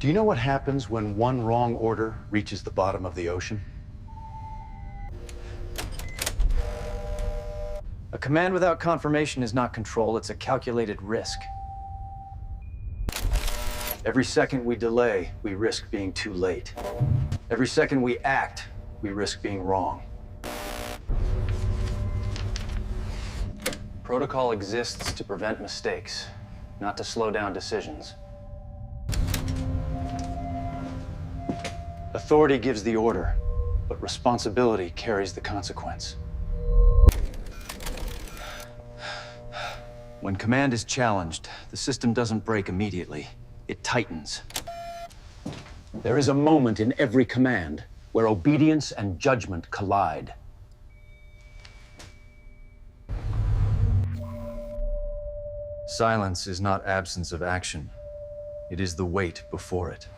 Do you know what happens when one wrong order reaches the bottom of the ocean? A command without confirmation is not control, it's a calculated risk. Every second we delay, we risk being too late. Every second we act, we risk being wrong. Protocol exists to prevent mistakes, not to slow down decisions. Authority gives the order, but responsibility carries the consequence. When command is challenged, the system doesn't break immediately. It tightens. There is a moment in every command where obedience and judgment collide. Silence is not absence of action. It is the wait before it.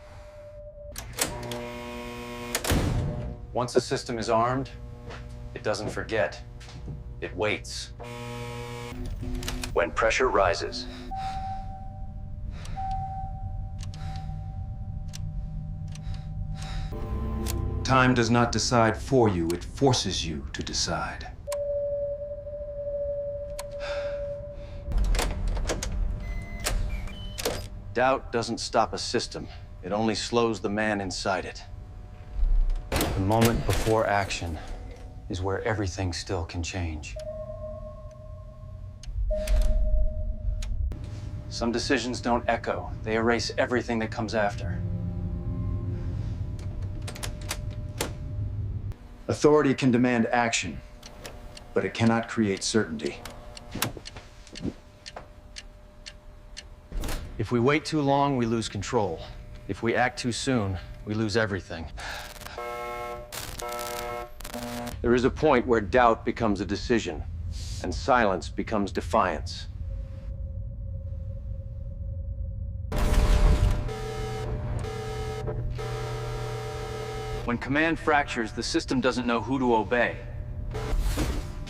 Once a system is armed, it doesn't forget. It waits. When pressure rises, time does not decide for you, it forces you to decide. Doubt doesn't stop a system, it only slows the man inside it. The moment before action is where everything still can change. Some decisions don't echo, they erase everything that comes after. Authority can demand action, but it cannot create certainty. If we wait too long, we lose control. If we act too soon, we lose everything. There is a point where doubt becomes a decision, and silence becomes defiance. When command fractures, the system doesn't know who to obey.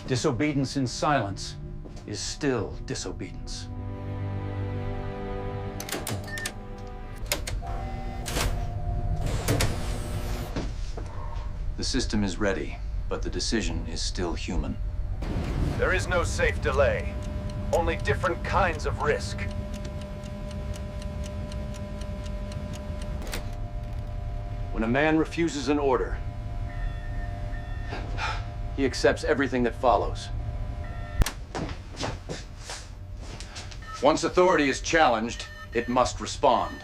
Disobedience in silence is still disobedience. The system is ready, but the decision is still human. There is no safe delay, only different kinds of risk. When a man refuses an order, he accepts everything that follows. Once authority is challenged, it must respond.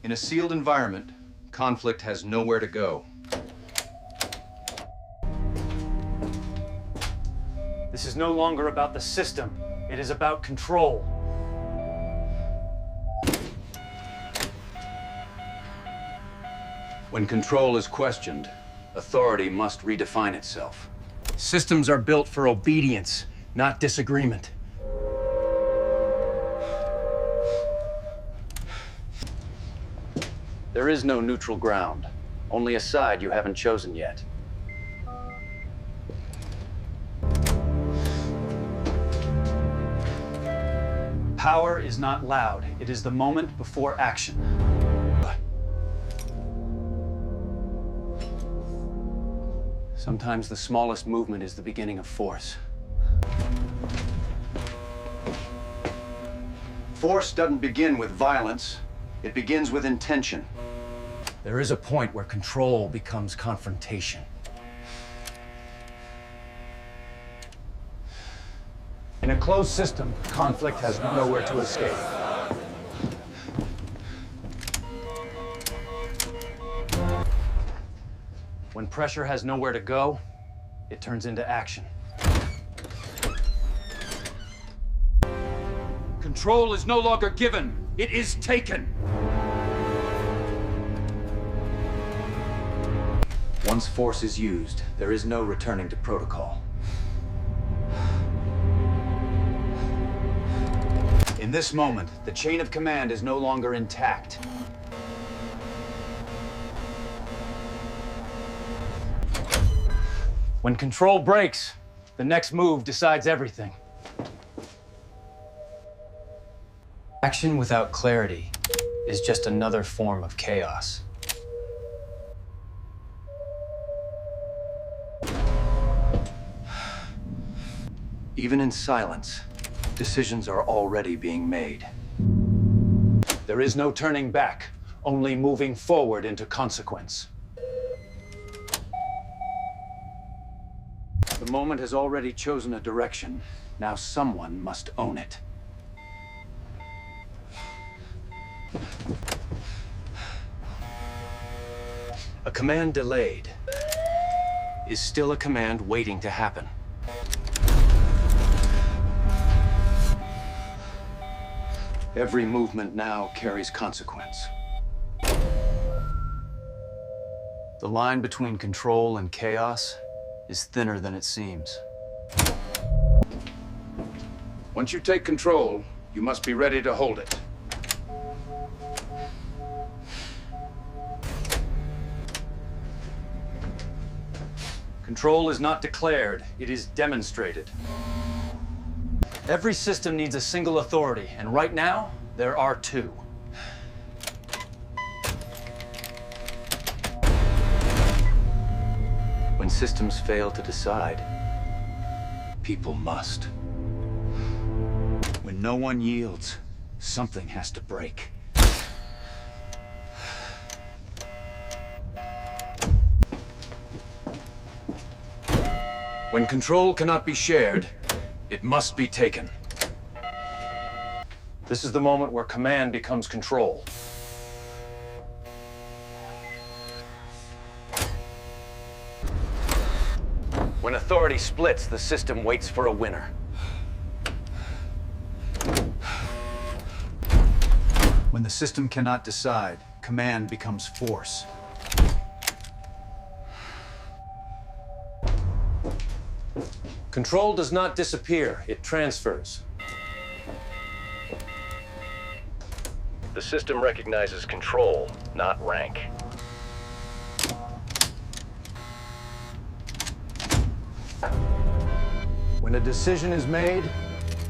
In a sealed environment, conflict has nowhere to go. This is no longer about the system. It is about control. When control is questioned, authority must redefine itself. Systems are built for obedience, not disagreement. There is no neutral ground, only a side you haven't chosen yet. Power is not loud, it is the moment before action. Sometimes the smallest movement is the beginning of force. Force doesn't begin with violence, it begins with intention. There is a point where control becomes confrontation. In a closed system, conflict has nowhere to escape. When pressure has nowhere to go, it turns into action. Control is no longer given, it is taken. Once force is used, there is no returning to protocol. In this moment, the chain of command is no longer intact. When control breaks, the next move decides everything. Action without clarity is just another form of chaos. Even in silence, decisions are already being made. There is no turning back, only moving forward into consequence. The moment has already chosen a direction. Now someone must own it. A command delayed is still a command waiting to happen. Every movement now carries consequence. The line between control and chaos is thinner than it seems. Once you take control, you must be ready to hold it. Control is not declared, it is demonstrated. Every system needs a single authority, and right now, there are two. When systems fail to decide, people must. When no one yields, something has to break. When control cannot be shared, it must be taken. This is the moment where command becomes control. When authority splits, the system waits for a winner. When the system cannot decide, command becomes force. Control does not disappear, it transfers. The system recognizes control, not rank. When a decision is made,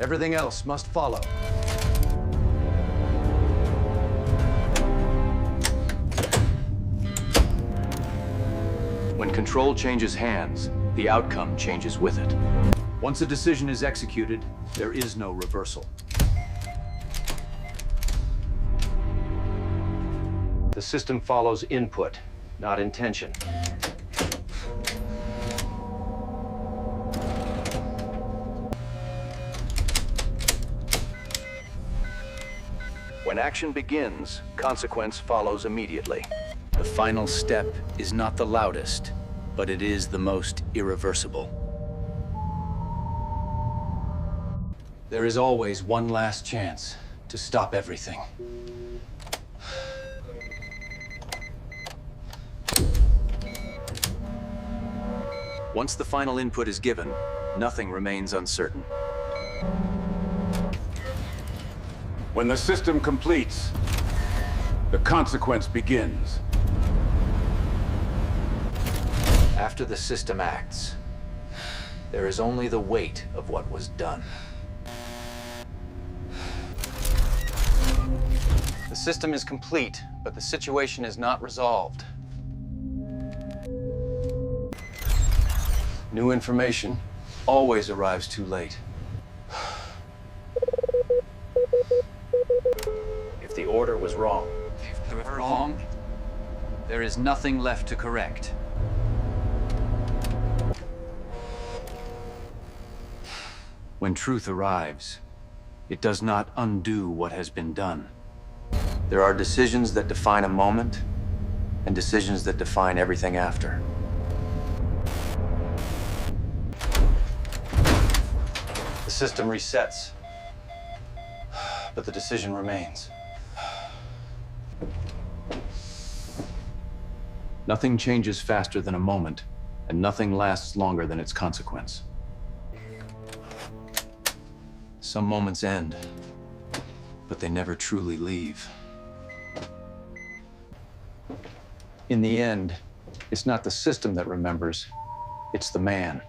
everything else must follow. When control changes hands, the outcome changes with it. Once a decision is executed, there is no reversal. The system follows input, not intention. When action begins, consequence follows immediately. The final step is not the loudest, but it is the most irreversible. There is always one last chance to stop everything. Once the final input is given, nothing remains uncertain. When the system completes, the consequence begins. After the system acts, there is only the weight of what was done. The system is complete, but the situation is not resolved. New information always arrives too late. If the order was wrong. If they were wrong, there is nothing left to correct. When truth arrives, it does not undo what has been done. There are decisions that define a moment, and decisions that define everything after. The system resets, but the decision remains. Nothing changes faster than a moment, and nothing lasts longer than its consequence. Some moments end, but they never truly leave. In the end, it's not the system that remembers, it's the man.